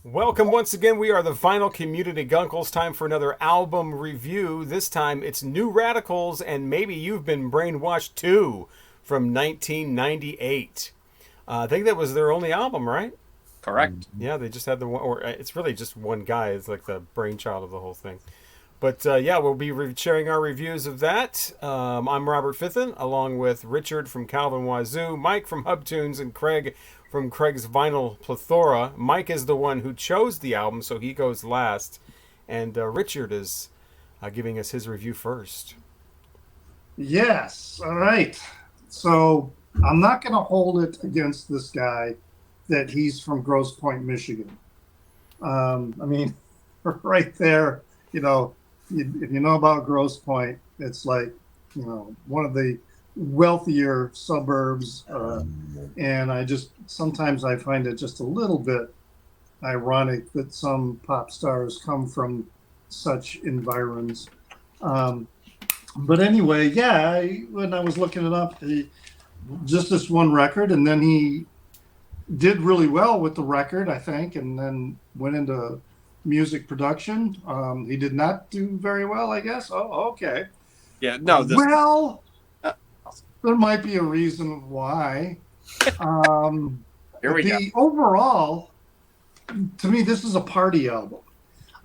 Welcome once again. We are the Vinyl Community Guncles. Time for another album review. This time it's New Radicals and Maybe You've Been Brainwashed Too from 1998. I think that was their only album, right? Correct. Yeah, they just had the one, or it's really just one guy. It's like the brainchild of the whole thing. But yeah, we'll be sharing our reviews of that. I'm Robert Fithen, along with Richard from Calvin Wazoo, Mike from Hubtunes, and Craig from Craig's Vinyl Plethora. Mike is the one who chose the album, so he goes last. And Richard is giving us his review first. Yes. All right. So I'm not going to hold it against this guy that he's from Grosse Pointe, Michigan. I mean, right there, if you know about Grosse Pointe, it's like, one of the wealthier suburbs. And sometimes I find it just a little bit ironic that some pop stars come from such environs. But anyway, yeah, when I was looking it up, just this one record, and then he did really well with the record, I think, and then went into music production. He did not do very well, I guess. Oh, okay. Yeah, no. Well, there might be a reason why. Here we go. Overall, to me, this is a party album.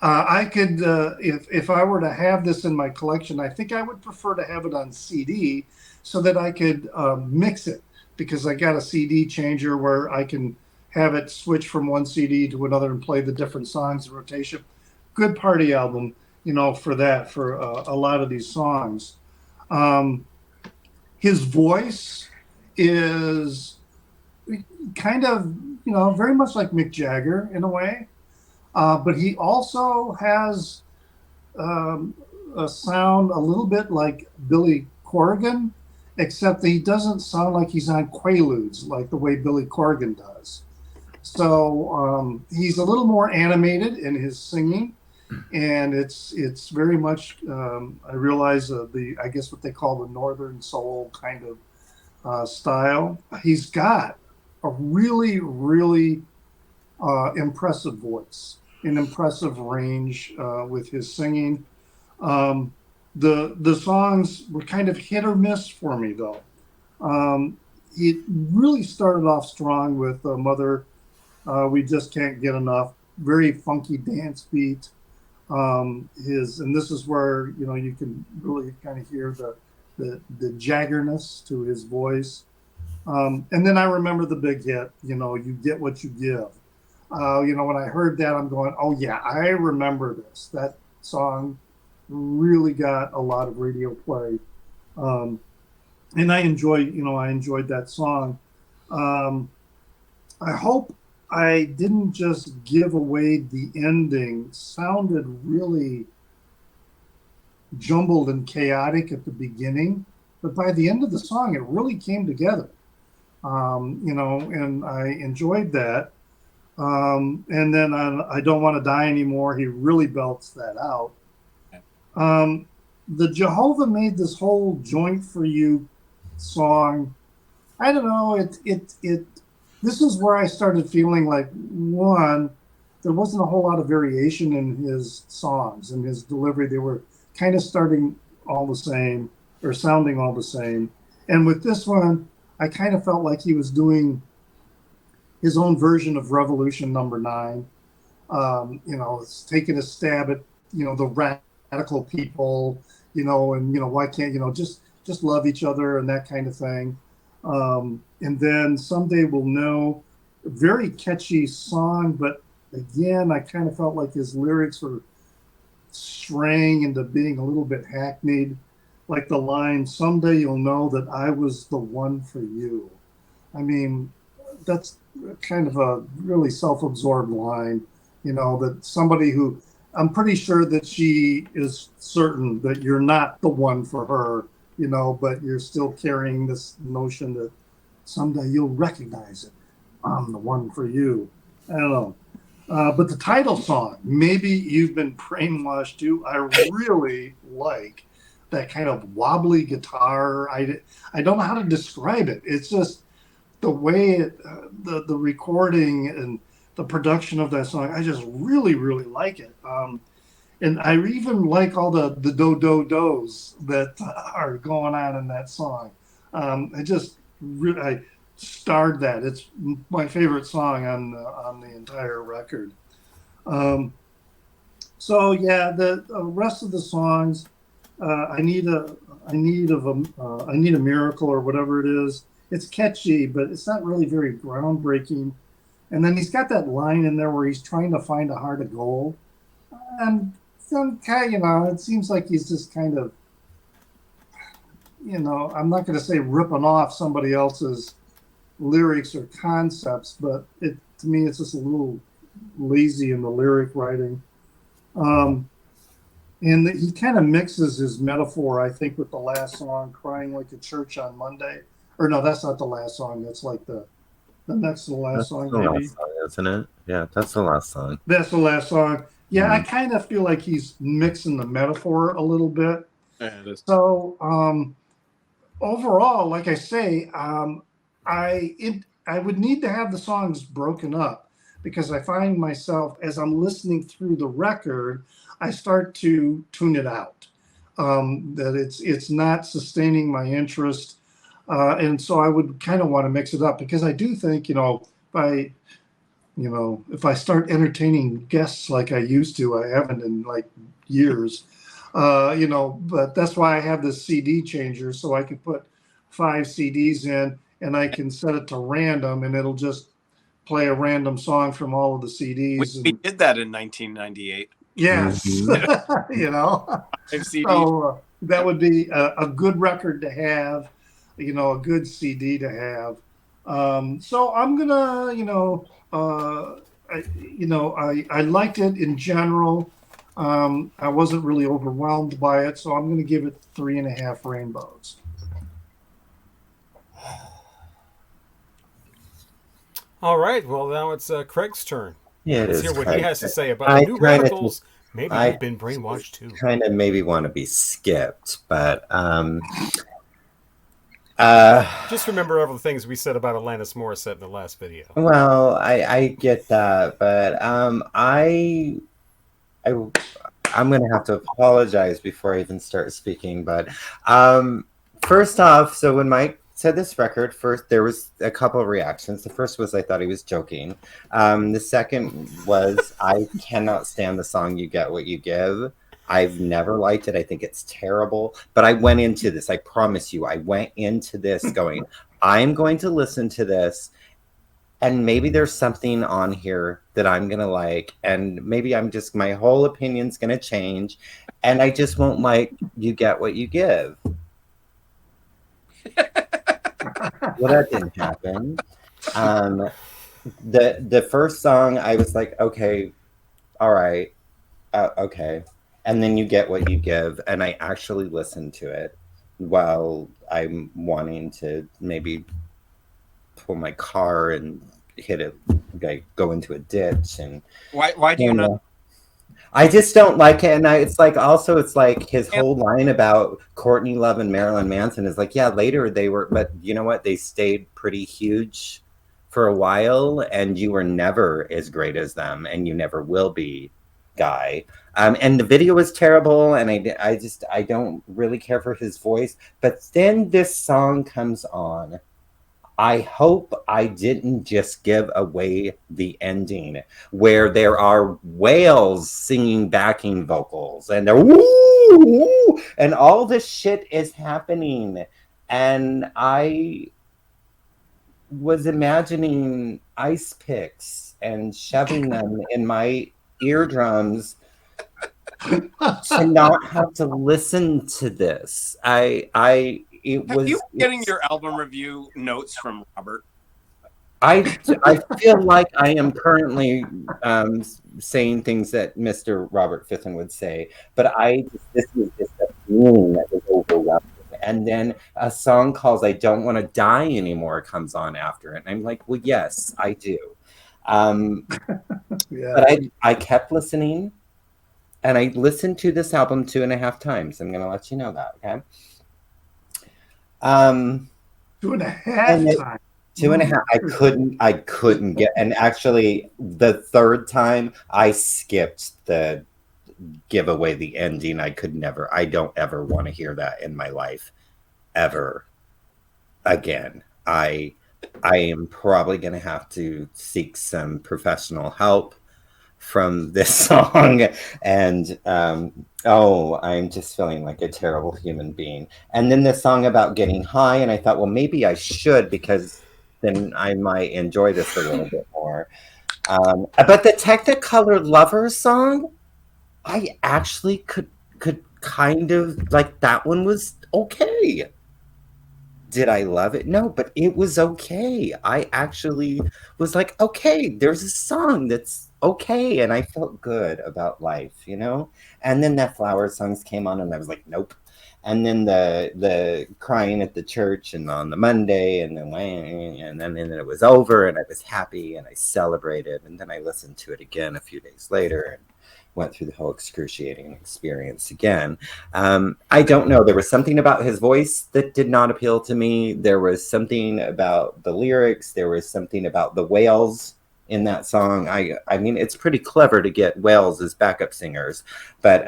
I could, if I were to have this in my collection, I think I would prefer to have it on CD so that I could mix it, because I got a CD changer where I can have it switch from one CD to another and play the different songs in rotation. Good party album, for a lot of these songs. His voice is kind of, very much like Mick Jagger in a way. But he also has a sound a little bit like Billy Corgan, except that he doesn't sound like he's on Quaaludes like the way Billy Corgan does. So he's a little more animated in his singing, and it's very much, I realize, I guess what they call the Northern Soul kind of style. He's got a really, really impressive voice, an impressive range with his singing. The songs were kind of hit or miss for me, though. It really started off strong with Mother, We Just Can't Get Enough, very funky dance beat. And this is where you can really kind of hear the jaggerness to his voice. And then I remember the big hit, You Get What You Give. When I heard that, I'm going, oh yeah, I remember this. That song really got a lot of radio play. And I enjoyed that song. I hope I didn't just give away the ending. Sounded really jumbled and chaotic at the beginning, but by the end of the song, it really came together. And I enjoyed that. And then I Don't Want to Die Anymore, he really belts that out. The Jehovah Made This Whole Joint for You song, I don't know, this is where I started feeling like, one, there wasn't a whole lot of variation in his songs and his delivery. They were kind of starting all the same or sounding all the same. And with this one, I kind of felt like he was doing his own version of Revolution Number 9. It's taking a stab at, the radical people, and, why can't, just love each other and that kind of thing. And then Someday We'll Know, a very catchy song, but again, I kind of felt like his lyrics were straying into being a little bit hackneyed, like the line, Someday You'll Know That I Was the One for You. I mean, that's kind of a really self-absorbed line, that somebody who, I'm pretty sure that she is certain that you're not the one for her, but you're still carrying this notion that someday you'll recognize it. I'm the one for you. I don't know. But the title song, Maybe You've Been Brainwashed Too, I really like that kind of wobbly guitar. I don't know how to describe it. It's just the way the recording and the production of that song. I just really, really like it. And I even like all the do-do-dos that are going on in that song. I starred that. It's my favorite song on the entire record. So yeah, the rest of the songs, I need a miracle or whatever it is. It's catchy, but it's not really very groundbreaking. And then he's got that line in there where he's trying to find a heart of gold. And some kind, it seems like he's just kind of, I'm not going to say ripping off somebody else's lyrics or concepts, but to me, it's just a little lazy in the lyric writing. And he kind of mixes his metaphor, I think, with the last song, Crying Like a Church on Monday. Or no, that's not the last song. That's like the next to the last song, the maybe. last song, isn't it? Yeah, that's the last song. That's the last song. Yeah, I kind of feel like he's mixing the metaphor a little bit. Yeah, it is. So overall, like I say, I would need to have the songs broken up because I find myself, as I'm listening through the record, I start to tune it out. That it's not sustaining my interest, and so I would kind of want to mix it up because I do think if I start entertaining guests like I used to, I haven't in like years, but that's why I have this CD changer so I can put 5 CDs in and I can set it to random and it'll just play a random song from all of the CDs. We did that in 1998. Yes, 5 CDs. So that would be a good record to have, a good CD to have. So I'm gonna, I liked it in general. I wasn't really overwhelmed by it, so I'm gonna give it 3.5 rainbows. All right. Well, now it's Craig's turn. Yeah, Let's it hear is. what he has to say about the new radicals. Maybe you've been brainwashed too. Kind of maybe want to be skipped, but just remember all the things we said about Alanis Morissette in the last video. Well, I get that, but I'm gonna have to apologize before I even start speaking. But first off, so when Mike said this record, first there was a couple of reactions. The first was I thought he was joking. The second was I cannot stand the song "You Get What You Give." I've never liked it. I think it's terrible. But I went into this. I promise you, I went into this going, I'm going to listen to this, and maybe there's something on here that I'm going to like, and maybe my whole opinion's going to change, and I just won't like You Get What You Give. Well, that didn't happen. The first song, I was like, okay, all right, okay. And then You Get What You Give, and I actually listened to it while I'm wanting to maybe pull my car and hit it, like go into a ditch. And Why do you not? I just don't like it, and it's like his whole line about Courtney Love and Marilyn Manson is like, yeah, later they were, but you know what? They stayed pretty huge for a while, and you were never as great as them, and you never will be, guy. And the video was terrible, and I don't really care for his voice. But then this song comes on. I hope I didn't just give away the ending where there are whales singing backing vocals and they're woo, woo, and all this shit is happening. And I was imagining ice picks and shoving them in my eardrums to not have to listen to this. Have you been getting your album review notes from Robert? I feel like I am currently saying things that Mr. Robert Fitton would say, but this is just a feeling that was overwhelming. And then a song called "I Don't Want to Die Anymore" comes on after it, and I'm like, well, yes, I do. Yeah. But I kept listening, and I listened to this album 2.5 times. I'm going to let you know that, okay? 2.5 times. Two and a half. I couldn't get, and actually the third time I skipped the give away the ending. I don't ever want to hear that in my life ever again. I am probably going to have to seek some professional help from this song. And I'm just feeling like a terrible human being. And then this song about getting high, and I thought, well, maybe I should, because then I might enjoy this a little bit more. But the Technicolor Lover song, I actually could kind of like. That one was okay. Did I love it? No, but it was okay. I actually was like, okay, there's a song that's okay, and I felt good about life, you know? And then that Flower songs came on, and I was like, nope. And then the crying at the church and on the Monday, and then it was over, and I was happy, and I celebrated, and then I listened to it again a few days later, and went through the whole excruciating experience again. I don't know. There was something about his voice that did not appeal to me. There was something about the lyrics. There was something about the whales in that song. I mean, it's pretty clever to get whales as backup singers, but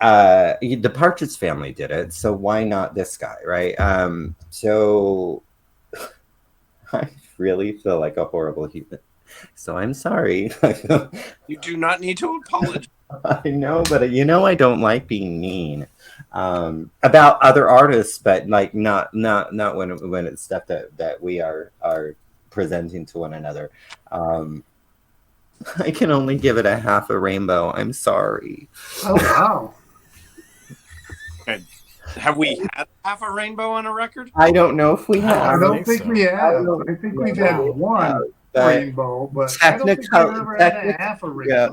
the Partridge Family did it, so why not this guy, right? So I really feel like a horrible human. So I'm sorry. You do not need to apologize. I know, but I don't like being mean about other artists, but like not when it's stuff that we are presenting to one another. I can only give it a half a rainbow. I'm sorry. Oh wow. Have we had half a rainbow on a record? I don't know if we have. I don't think we have. I think we've had one rainbow, but I don't think we've ever had a half a rainbow. Yeah.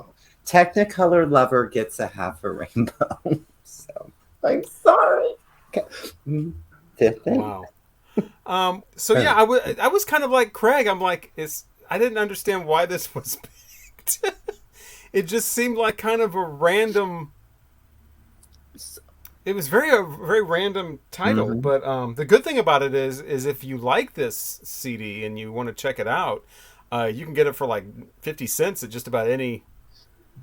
Technicolor Lover gets a half a rainbow. So I'm sorry. Okay. Wow. So yeah, I was kind of like Craig. I'm like, I didn't understand why this was picked. It just seemed like kind of a random. It was a very random title, Mm-hmm. but the good thing about it is if you like this CD and you want to check it out, you can get it for like 50 cents at just about any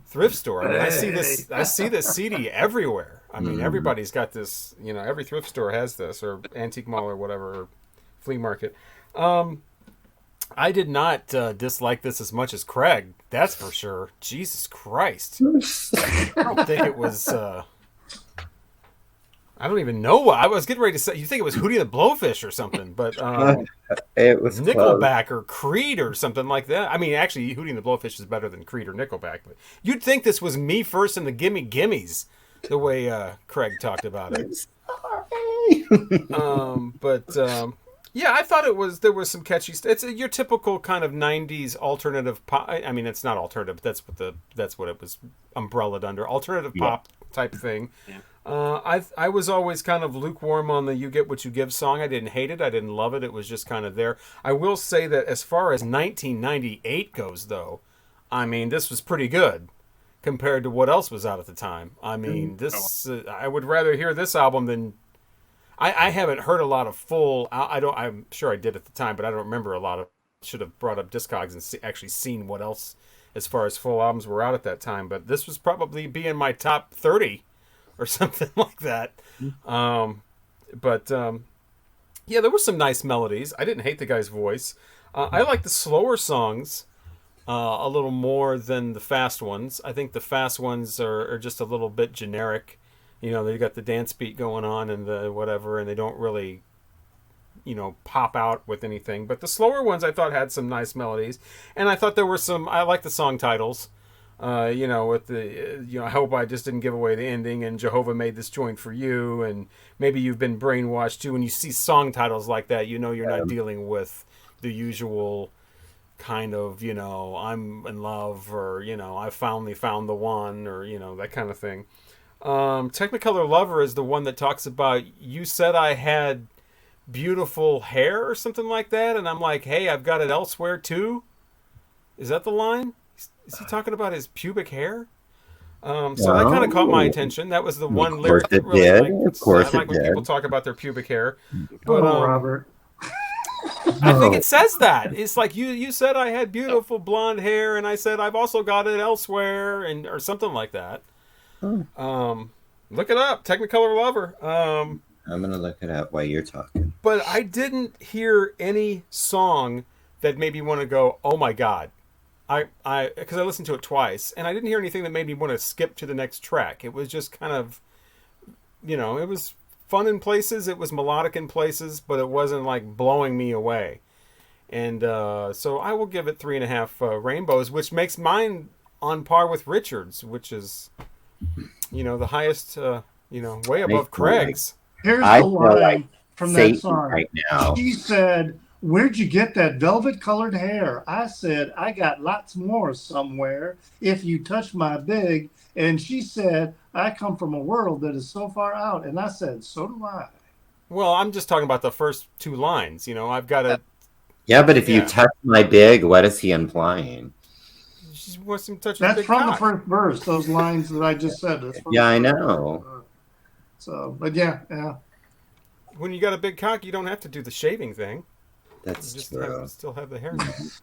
thrift store. I mean, I see this CD everywhere. I mean, everybody's got this. You know, every thrift store has this, or antique mall, or whatever, or flea market. I did not dislike this as much as Craig. That's for sure. Jesus Christ! I don't think it was. I don't even know what I was getting ready to say. You think it was Hootie and the Blowfish or something, but it was Nickelback close. or Creed or something like that. I mean, actually, Hootie and the Blowfish is better than Creed or Nickelback. But you'd think this was Me First and the Gimme Gimmes, the way Craig talked about it. Yeah, I thought there was some catchy stuff. It's your typical kind of '90s alternative pop. I mean, it's not alternative. That's what it was umbrellaed under. Alternative pop type thing. Yeah. I was always kind of lukewarm on the "You Get What You Give" song. I didn't hate it. I didn't love it. It was just kind of there. I will say that as far as 1998 goes, though, I mean, this was pretty good compared to what else was out at the time. I mean, I would rather hear this album than. I haven't heard a lot of full. I'm sure I did at the time, but I don't remember a lot of. Should have brought up Discogs and actually seen what else as far as full albums were out at that time. But this was probably be in my top 30 or something like that. Yeah, there were some nice melodies. I didn't hate the guy's voice. I like the slower songs a little more than the fast ones. I think the fast ones are just a little bit generic. You know, they got the dance beat going on and the whatever, and they don't really, pop out with anything. But the slower ones I thought had some nice melodies. And I thought there were I like the song titles. With the, I hope I just didn't give away the ending, and Jehovah made this joint for you, and maybe you've been brainwashed too. When you see song titles like that, you're not dealing with the usual kind of, I'm in love, or, I finally found the one, or, that kind of thing. Technicolor Lover is the one that talks about, you said I had beautiful hair or something like that, and I'm like, hey, I've got it elsewhere too. Is that the line? Is he talking about his pubic hair? That kind of caught my attention. That was the one lyric that really Of course I like when people talk about their pubic hair. But Robert. I think it says that. It's like you said I had beautiful blonde hair, and I said I've also got it elsewhere, and or something like that. Look it up, Technicolor Lover. I'm gonna look it up while you're talking. But I didn't hear any song that made me want to go, oh my god. Because I listened to it twice, and I didn't hear anything that made me want to skip to the next track. It was just kind of, it was fun in places, it was melodic in places, but it wasn't like blowing me away. And so I will give it 3.5 rainbows, which makes mine on par with Richard's, which is, the highest, way above Craig's. Here's I the feel line like from that Satan song. right now. She said, "Where'd you get that velvet-colored hair?" I said, "I got lots more somewhere if you touch my big." And she said, "I come from a world that is so far out." And I said, "So do I." Well, I'm just talking about the first two lines. I've got to. Yeah, but if you Yeah. touch my big, what is he implying? She wants him to touch his That's big from cock. the first verse, those lines that I just said. That's from Yeah, the I first know. verse. So, but yeah. When you got a big cock, you don't have to do the shaving thing. That's You just true. still have the hair.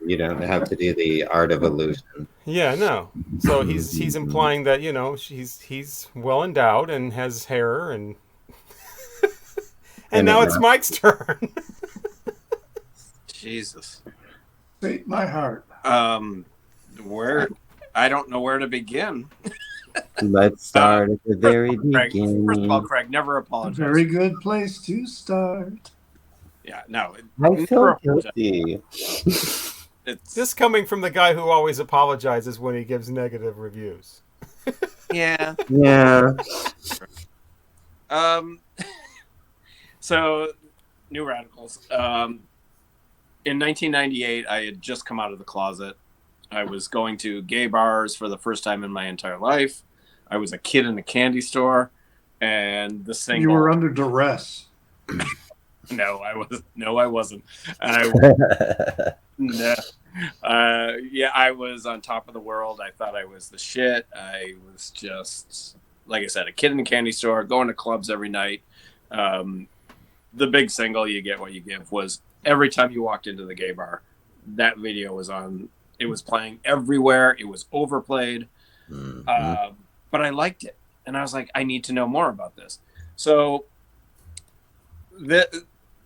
You don't have to do the art of illusion. Yeah, no. So he's implying that he's well endowed and has hair and And now it it's Mike's turn. Jesus. See, my heart. Where I don't know where to begin. Let's start at the very Craig, beginning. first of all, Craig, never apologize. Very good place to start. Yeah, no. I feel never apologize. guilty. It's This coming from the guy who always apologizes when he gives negative reviews. yeah. Yeah. So, New Radicals. In 1998, I had just come out of the closet. I was going to gay bars for the first time in my entire life. I was a kid in a candy store, and the single. You were under duress. No, I was. No, I wasn't. No. I was on top of the world. I thought I was the shit. I was just, like I said, a kid in a candy store, going to clubs every night. The big single, You Get What You Give, was every time you walked into the gay bar, that video was on. It was playing everywhere. It was overplayed. Mhm. But I liked it. And I was like, I need to know more about this. So the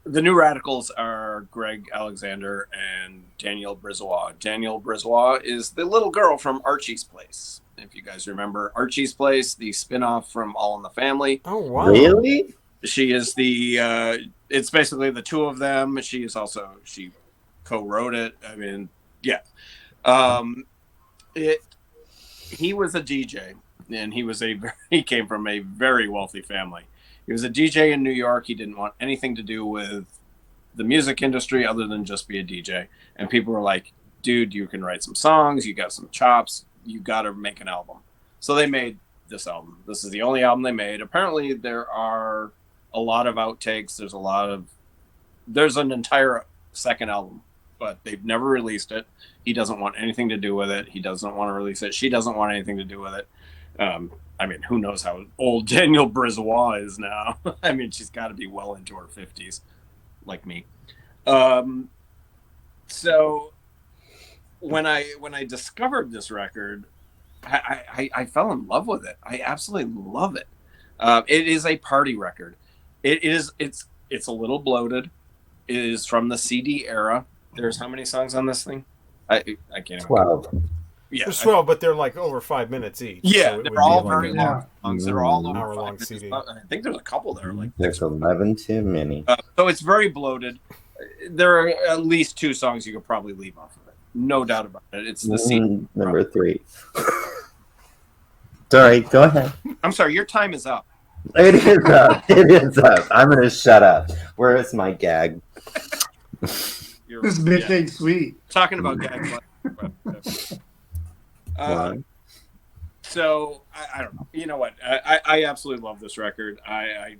New Radicals are Greg Alexander and Danielle Brizois. Danielle Brizois is the little girl from Archie's Place. If you guys remember Archie's Place, the spinoff from All in the Family. Oh wow! Really? She is it's basically the two of them. She co-wrote it. I mean, yeah. He was a DJ, and he came from a very wealthy family. He was a DJ in New York. He didn't want anything to do with the music industry other than just be a DJ. And people were like, dude, you can write some songs. You got some chops. You got to make an album. So they made this album. This is the only album they made. Apparently there are a lot of outtakes. There's an entire second album, but they've never released it. He doesn't want anything to do with it. He doesn't want to release it. She doesn't want anything to do with it. I mean, who knows how old Danielle Brizois is now? I mean, she's got to be well into her 50s, like me. So when I discovered this record, I fell in love with it. I absolutely love it. It is a party record. It's a little bloated. It is from the CD era. There's how many songs on this thing? I can't. 12. Yeah, There's 12, but they're like over 5 minutes each. yeah, so it would they're be all like very long songs. They're all over hour-long 5 minutes. CD. I think there's a couple that are like There's 11 too many. so it's very bloated. There are at least 2 songs you could probably leave off of it. No doubt about it. It's the CD. Number 3. Sorry, go ahead. I'm sorry, your time is up. It is up. It is up. I'm going to shut up. Where is my gag? This Big Cake Sweet. Talking about gags. So I don't know. You know what? I absolutely love this record. And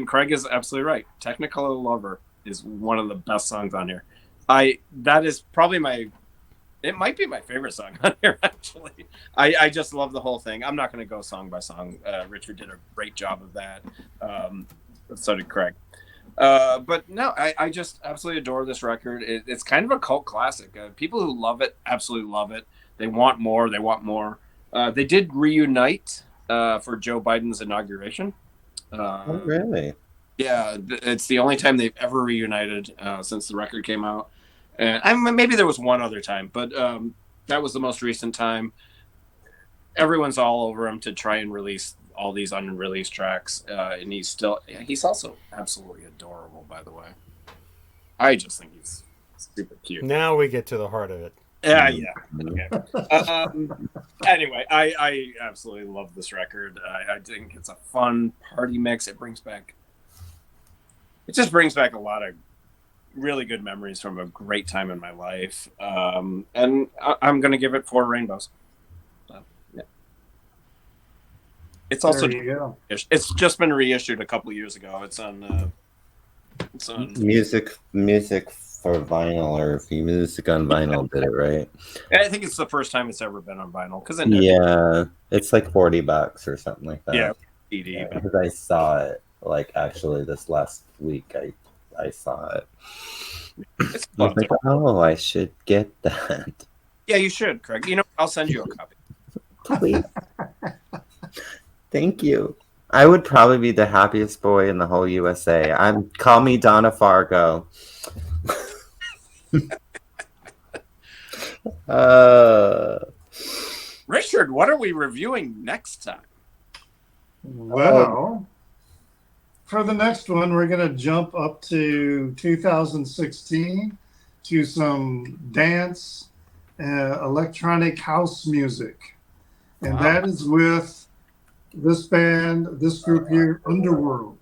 Craig is absolutely right. Technicolor Lover is one of the best songs on here. That is probably it might be my favorite song on here, actually. I just love the whole thing. I'm not going to go song by song. Richard did a great job of that. So did Craig. But no, I just absolutely adore this record. It's kind of a cult classic. People who love it absolutely love it. They want more. They want more. They did reunite for Joe Biden's inauguration. Oh, really? Yeah, it's the only time they've ever reunited since the record came out. And maybe there was one other time, but that was the most recent time. Everyone's all over him to try and release all these unreleased tracks, and he's also absolutely adorable, by the way. I just think he's super cute. Now we get to the heart of it. Yeah. Okay. Anyway, I absolutely love this record. I think it's a fun party mix. It just brings back a lot of really good memories from a great time in my life. And I'm going to give it 4 rainbows. Yeah. It's also it's just been reissued a couple years ago. It's on music for vinyl, or music on vinyl did it, right? I think it's the first time it's ever been on vinyl it's like $40 or something like that. Yeah, CD. Because I saw it actually this last week. I saw it. It's I was like, oh, I should get that. Yeah, you should, Craig. I'll send you a copy. Please. Thank you. I would probably be the happiest boy in the whole USA. Call me Donna Fargo. Richard, what are we reviewing next time? Well, for the next one, we're going to jump up to 2016 to some dance, electronic house music. And that is with this group here, Underworld.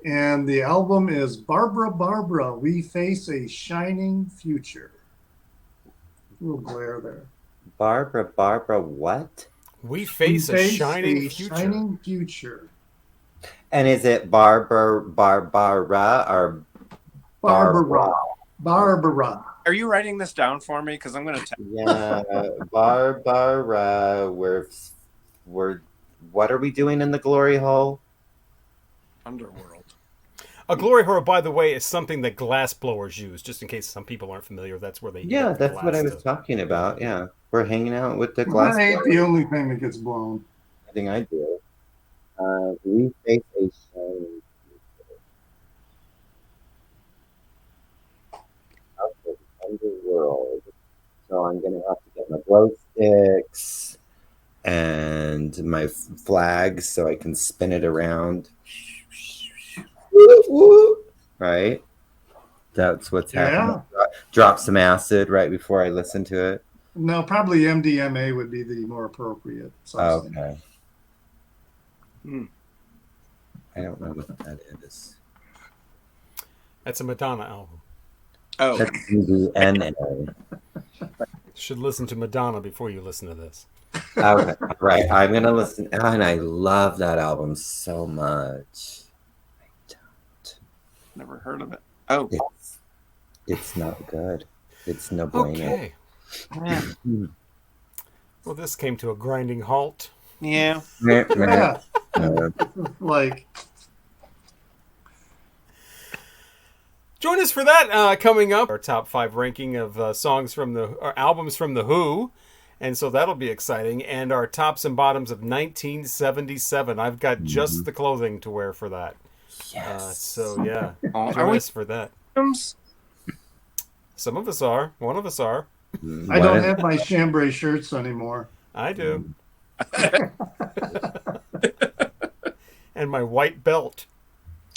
And the album is Barbara, Barbara, We Face a Shining Future. A little glare there. Barbara, what? We face a shining future. And is it Barbara or Barbara? Barbara. Are you writing this down for me? Because I'm going to. Yeah, Barbara. What are we doing in the glory hole? Underworld. A glory hole, by the way, is something that glass blowers use, just in case some people aren't familiar. That's where they. Yeah, that's what I was talking about. Yeah, we're hanging out with the glass. That ain't the only thing that gets blown. I think I do. We face a shining future. Out of the underworld. So I'm gonna have to get my glow sticks and my flags so I can spin it around. Right? That's what's happening. Drop some acid right before I listen to it. No, probably MDMA would be the more appropriate substance. Okay. I don't know what that is. That's a Madonna album. Oh. That's MDNA. Should listen to Madonna before you listen to this. Okay, right. I'm gonna listen, and I love that album so much. Never heard of it. Oh, it's not good. It's no bueno. Okay. Well, this came to a grinding halt. Yeah. Yeah. Like. Join us for that coming up. Our top 5 ranking of songs from albums from The Who. And so that'll be exciting. And our tops and bottoms of 1977. I've got just the clothing to wear for that. Yes. So, yeah. Join us for that. Some of us are. One of us are. I don't have my chambray shirts anymore. I do. And my white belt.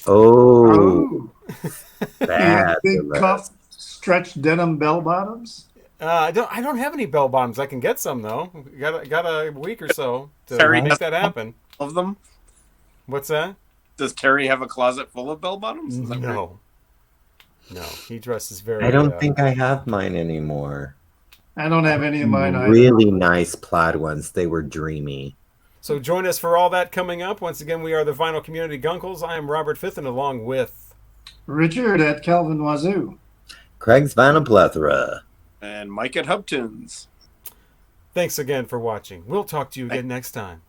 Oh. Big cuff stretched denim bell bottoms. I don't have any bell bottoms. I can get some though. Got a week or so to make that happen. Of them. What's that? Does Terry have a closet full of bell bottoms? No. No, he dresses very. I don't think I have mine anymore. I don't have any of mine either. Really nice plaid ones. They were dreamy. So join us for all that coming up. Once again, we are the Vinyl Community Guncles. I am Robert Fithen, along with Richard at Calvin Wazoo, Craig's Vinyl Plethora, and Mike at Hubtunes. Thanks again for watching. We'll talk to you again next time.